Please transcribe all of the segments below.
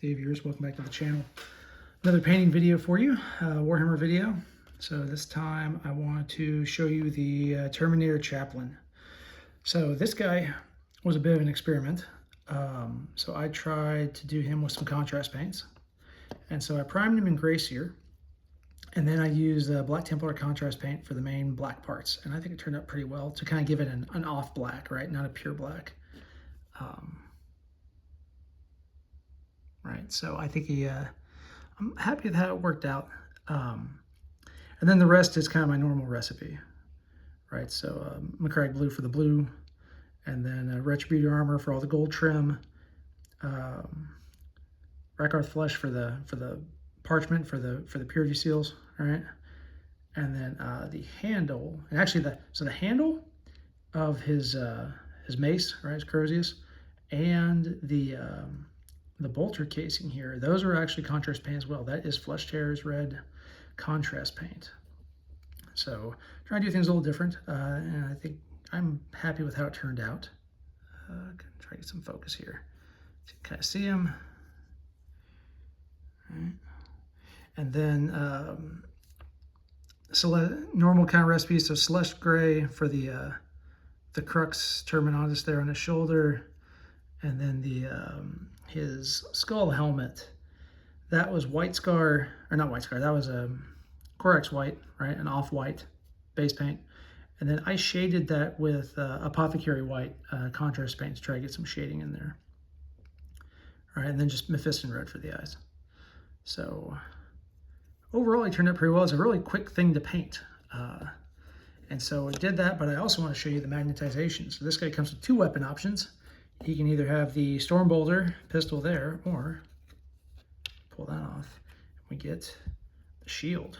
Hey viewers, welcome back to the channel. Another painting video for you, Warhammer video. So this time I want to show you the Terminator Chaplain. So this guy was a bit of an experiment. So I tried to do him with some contrast paints. And so I primed him in gray sear. And then I used Black Templar contrast paint for the main black parts. And I think it turned out pretty well to kind of give it an off black, right? Not a pure black. Right, so I think I'm happy with how it worked out. And then the rest is kind of my normal recipe, right? So McCrag blue for the blue, and then Retributor Armor for all the gold trim, Rakarth flesh for the parchment for the purity seals, right? And then the handle, and actually the handle of his mace, right, his Crozius, and the bolter casing here, those are actually contrast paint as well. That is Flesh Tear's red contrast paint. So trying to do things a little different, and I think I'm happy with how it turned out. Try to get some focus here. So you can kind of see him. Right. And then normal kind of recipe, so Celeste Gray for the Crux Terminatus there on his shoulder, and then his skull helmet, that was White Scar, or not White Scar, that was a Corax White, right, an off-white base paint. And then I shaded that with Apothecary White contrast paint to try to get some shading in there. All right, and then just Mephiston Red for the eyes. So overall, it turned out pretty well. It's a really quick thing to paint. And so it did that, but I also want to show you the magnetization. So this guy comes with two weapon options. He can either have the Storm Bolter pistol there, or pull that off, and we get the shield.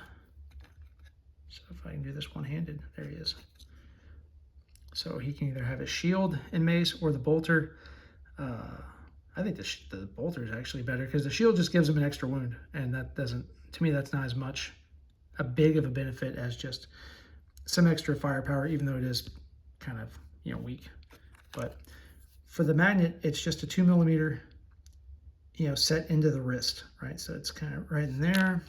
So if I can do this one-handed, there he is. So he can either have his shield and mace or the bolter. I think the bolter is actually better because the shield just gives him an extra wound, and that doesn't, to me, that's not as much a big of a benefit as just some extra firepower, even though it is kind of, weak. But for the magnet, it's just a 2mm, set into the wrist, right? So it's kind of right in there.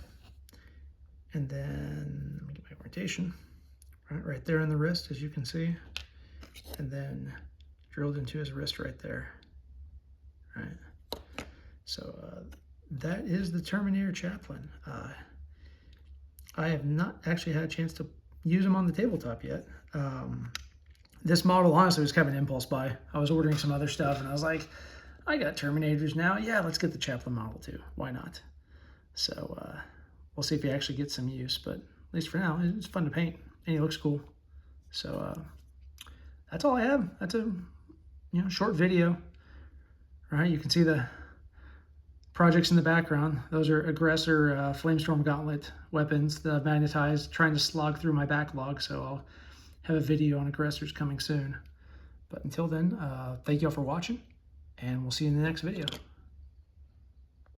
And then, let me get my orientation, right there in the wrist, as you can see. And then drilled into his wrist right there, right? So that is the Terminator Chaplain. I have not actually had a chance to use him on the tabletop yet. This model, honestly, was kind of an impulse buy. I was ordering some other stuff, and I was like, I got Terminators now. Yeah, let's get the Chaplain model too. Why not? So we'll see if he actually gets some use, but at least for now, it's fun to paint, and he looks cool. So that's all I have. That's a short video. All right, you can see the projects in the background. Those are Aggressor Flamestorm Gauntlet weapons that I've magnetized, trying to slog through my backlog, so I'll have a video on Aggressors coming soon. But until then, thank you all for watching, and we'll see you in the next video.